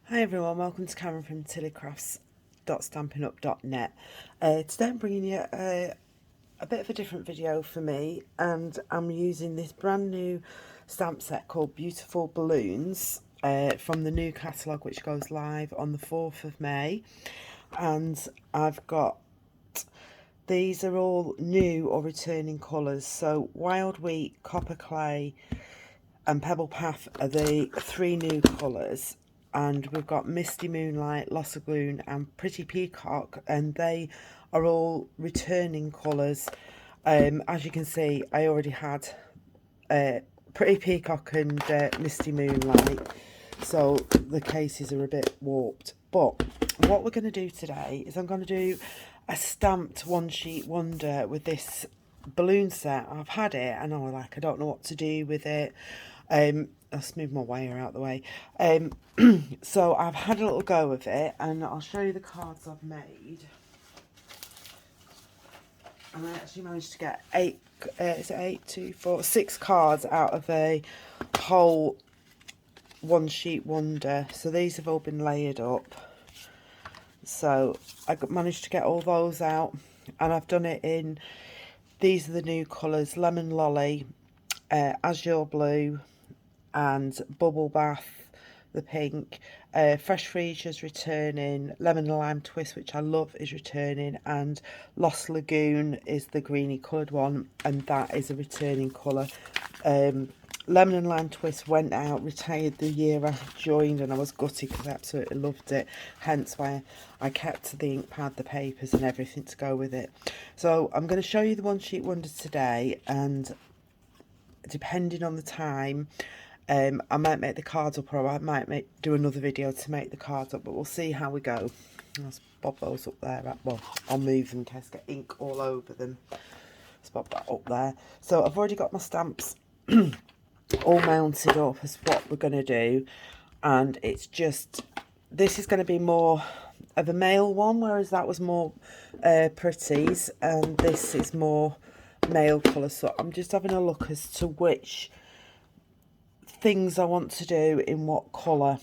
Hi everyone, welcome to Cameron from tillycrafts.stampinup.net. Today I'm bringing you a bit of a different video for me, and I'm using this brand new stamp set called Beautiful Balloons from the new catalogue, which goes live on the 4th of May. And I've got, these are all new or returning colours. So Wild Wheat, Copper Clay and Pebble Path are the three new colours. And we've got Misty Moonlight, Loss of Gloon and Pretty Peacock, and they are all returning colours. As you can see, I already had Pretty Peacock and Misty Moonlight, so the cases are a bit warped. But what we're going to do today is I'm going to do a stamped one sheet wonder with this balloon set. I've had it and I'm like, I don't know what to do with it. I'll smooth my wire out the way. So I've had a little go of it, and I'll show you the cards I've made. And I actually managed to get six cards out of a whole one sheet wonder. So these have all been layered up. So I managed to get all those out, and I've done it in, these are the new colours: Lemon Lolly, Azure Blue and Bubble Bath, the pink. Fresh Freesia's returning, Lemon Lime Twist, which I love, is returning, and Lost Lagoon is the greeny coloured one, and that is a returning colour. Lemon and Lime Twist went out, retired the year I joined, and I was gutted because I absolutely loved it, hence why I kept the ink pad, the papers and everything to go with it. So I'm going to show you the one sheet wonders today, and depending on the time, I might make the cards up, or I might do another video to make the cards up, but we'll see how we go. Let's bob those up there. Well, I'll move them in case I get ink all over them. Let's bob that up there. So I've already got my stamps all mounted up as what we're going to do, and it's just, this is going to be more of a male one, whereas that was more pretties, and this is more male colour. So I'm just having a look as to which things I want to do in what colour.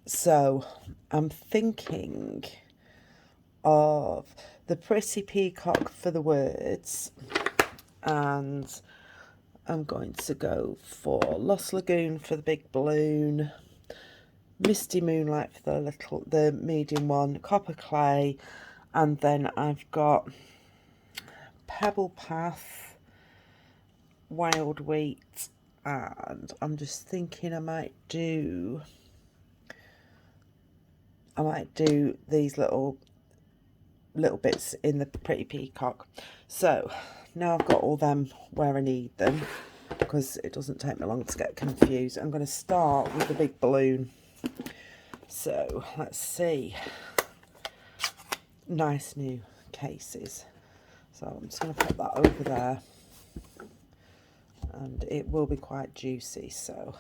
So I'm thinking of the Pretty Peacock for the words, and I'm going to go for Lost Lagoon for the big balloon, Misty Moonlight for the medium one, Copper Clay, and then I've got Pebble Path, Wild Wheat, and I'm just thinking I might do these little bits in the Pretty Peacock. So now I've got all them where I need them, because it doesn't take me long to get confused. I'm going to start with the big balloon. So let's see. Nice new cases. So I'm just going to put that over there, and it will be quite juicy. So,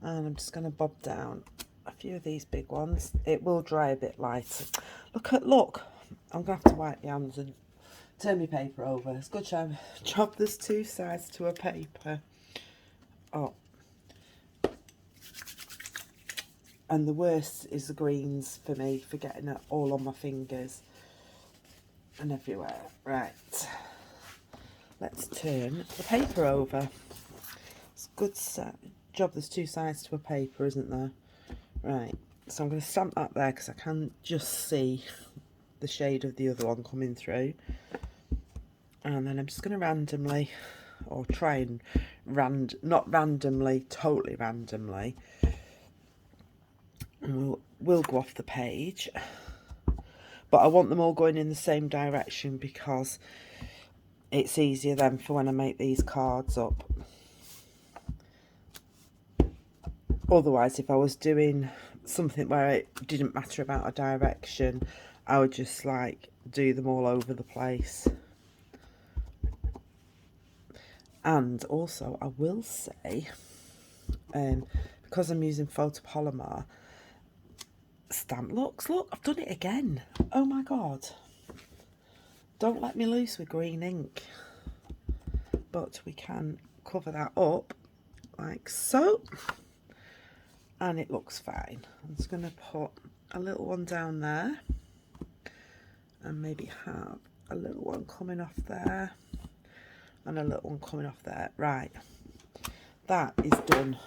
and I'm just going to bob down a few of these big ones. It will dry a bit lighter. Look, I'm going to have to wipe my hands and turn my paper over. It's good job there's two sides to a paper. Oh, and the worst is the greens for me, for getting it all on my fingers and everywhere. Right, let's turn the paper over. It's good job there's two sides to a paper, isn't there? Right, so I'm going to stamp that there because I can just see the shade of the other one coming through. And then I'm just going to randomly, or try and not randomly, totally randomly, and we'll go off the page. But I want them all going in the same direction because it's easier then for when I make these cards up. Otherwise, if I was doing something where it didn't matter about a direction, I would just like do them all over the place. And also, I will say, because I'm using photopolymer stamp, look, I've done it again. Oh my god. Don't let me loose with green ink. But we can cover that up like so. and it looks fine. I'm just going to put a little one down there and maybe have a little one coming off there and a little one coming off there. Right, that is done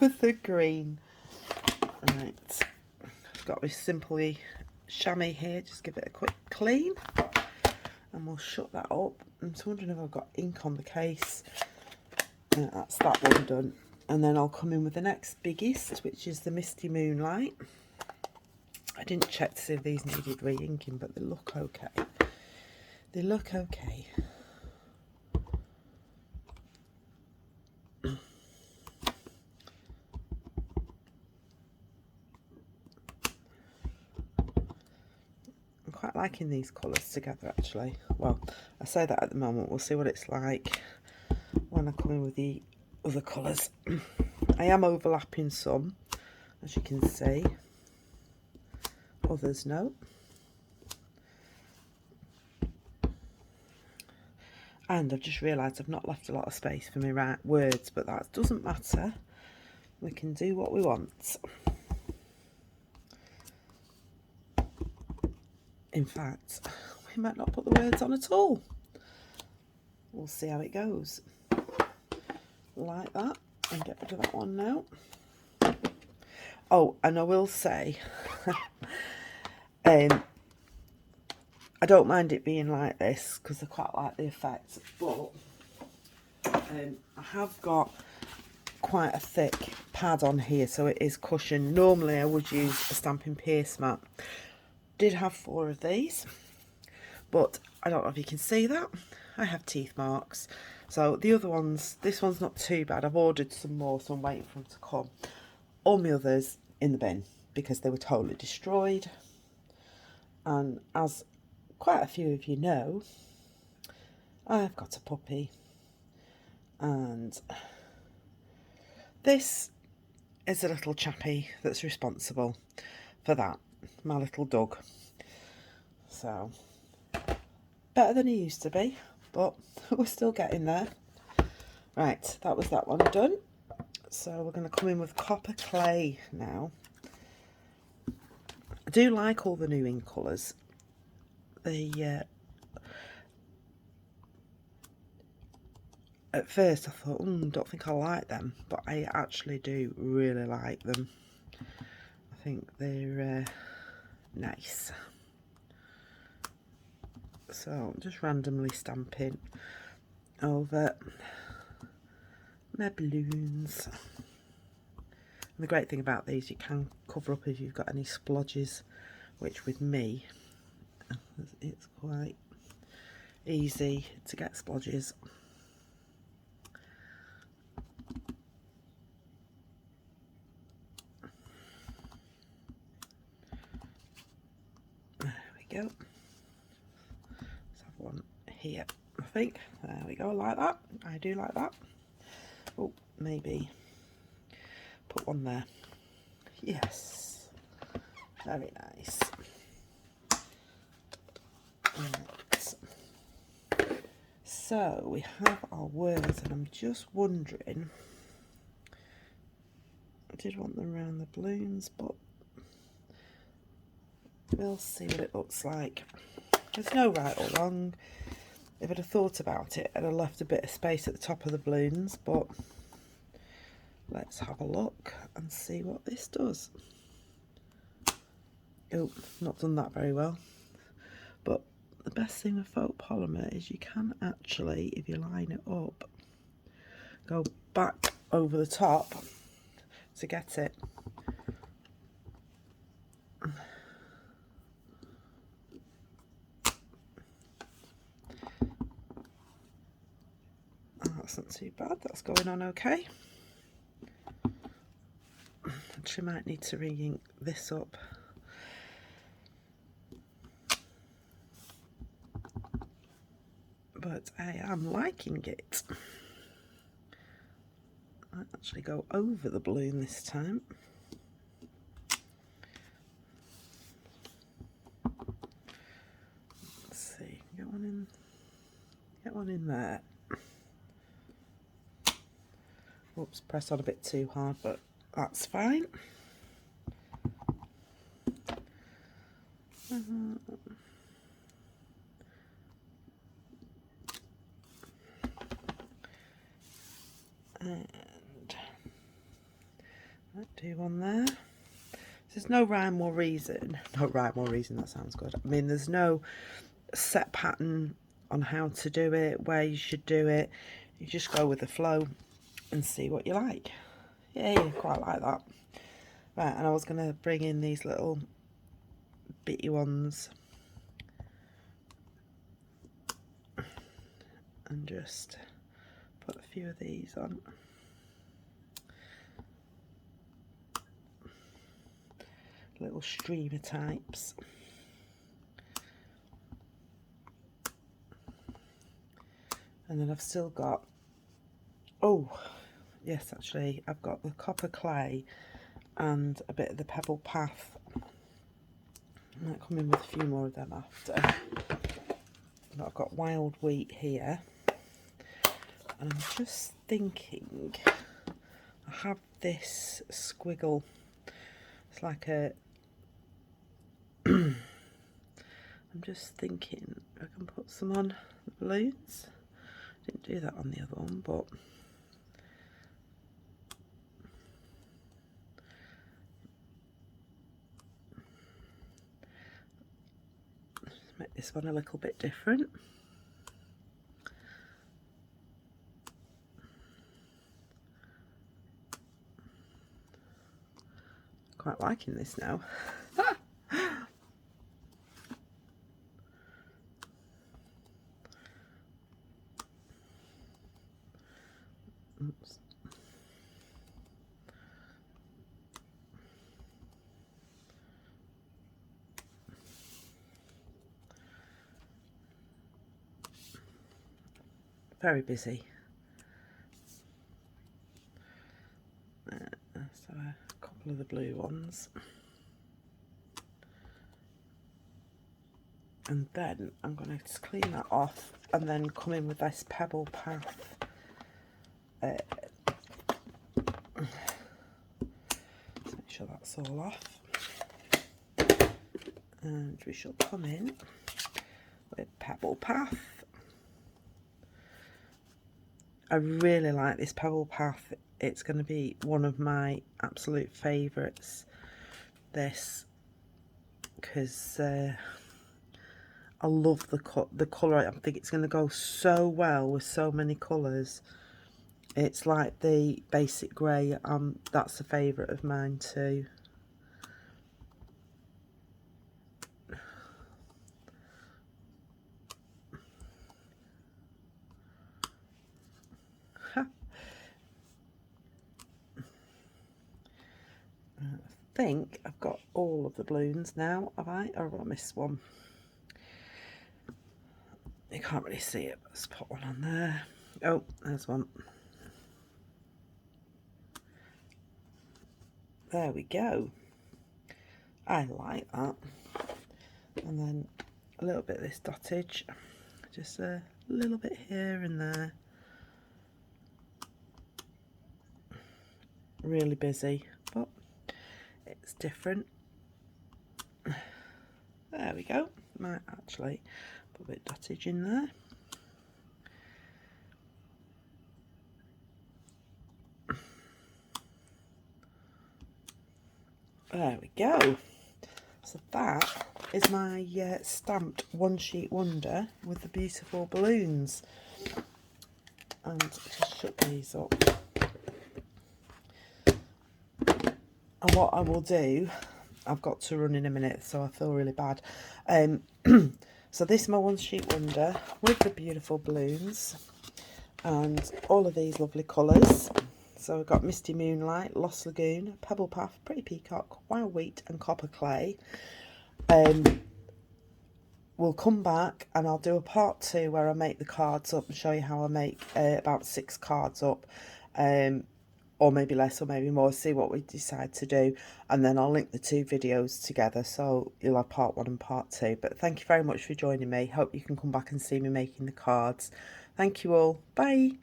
with the green. Right, I've got this Simply chamois here, just give it a quick clean and we'll shut that up. I'm just wondering if I've got ink on the case. That's that one done, and then I'll come in with the next biggest, which is the Misty Moonlight. I didn't check to see if these needed re-inking, but they look okay. They look okay. I'm quite liking these colours together actually. Well, I say that at the moment, we'll see what it's like when I come in with the other colours. I am overlapping some, as you can see. Others no. And I've just realised I've not left a lot of space for my words, but that doesn't matter. We can do what we want. In fact, we might not put the words on at all. We'll see how it goes. Like that, and get rid of that one now. Oh, and I will say, I don't mind it being like this because I quite like the effect, but I have got quite a thick pad on here, so it is cushioned. Normally I would use a Stampin' Pierce mat. Did have 4 of these, but I don't know if you can see that. I have teeth marks. So the other ones, this one's not too bad. I've ordered some more, so I'm waiting for them to come. All my others in the bin because they were totally destroyed. And as quite a few of you know, I've got a puppy, and this is a little chappie that's responsible for that, my little dog. So better than he used to be, but we're still getting there. Right, that was that one done. So we're going to come in with copper clay now. I do like all the new ink colours. At first I thought, don't think I like them, but I actually do really like them. I think they're nice. So I'm just randomly stamping over my balloons. And the great thing about these, you can cover up if you've got any splodges, which with me, it's quite easy to get splodges. There we go. Let's have one here, I think. There we go, like that. I do like that. Oh, maybe put one there. Yes, very nice. Right. So we have our words, and I'm just wondering, I did want them around the balloons, but we'll see what it looks like. There's no right or wrong. If I'd have thought about it, I'd have left a bit of space at the top of the balloons, but let's have a look and see what this does. Oh, not done that very well. But the best thing with faux polymer is you can actually, if you line it up, go back over the top to get it. That's not too bad, that's going on okay. Actually might need to re-ink this up. But I am liking it. I might actually go over the balloon this time. Let's see, get one in there. Oops, press on a bit too hard, but that's fine. And I'll do one there. There's no rhyme or reason. No rhyme or reason, that sounds good. I mean, there's no set pattern on how to do it, where you should do it. You just go with the flow and see what you like. Yeah, quite like that. Right, and I was going to bring in these little bitty ones and just put a few of these on. Little streamer types. And then I've still got, oh yes, actually I've got the copper clay and a bit of the pebble path. I might come in with a few more of them after. But I've got wild wheat here, and I'm just thinking, I have this squiggle, it's like a I'm just thinking I can put some on the balloons. Didn't do that on the other one, but let's make this one a little bit different. Quite liking this now. Oops. Very busy. So a couple of the blue ones. And then I'm going to just clean that off and then come in with this pebble path. Let's make sure that's all off. And we shall come in with pebble path. I really like this pebble path. It's going to be one of my absolute favourites, this, because I love the colour. I think it's going to go so well with so many colours. It's like the basic grey. That's a favourite of mine too. I think I've got all of the balloons now, have I? Or have I missed one? You can't really see it, but let's put one on there. Oh, there's one. There we go. I like that. And then a little bit of this dottage, just a little bit here and there. Really busy, but it's different. There we go. Might actually put a bit of dottage in there. There we go. So that is my stamped one sheet wonder with the beautiful balloons. And just shut these up. And what I will do, I've got to run in a minute, so I feel really bad. So this is my one sheet wonder with the beautiful balloons and all of these lovely colours. So we've got Misty Moonlight, Lost Lagoon, Pebble Path, Pretty Peacock, Wild Wheat and Copper Clay. We'll come back and I'll do a part 2 where I make the cards up and show you how I make about 6 cards up. Or maybe less or maybe more, see what we decide to do, and then I'll link the 2 videos together, so you'll have part 1 and part 2. But thank you very much for joining me. Hope you can come back and see me making the cards. Thank you all. Bye.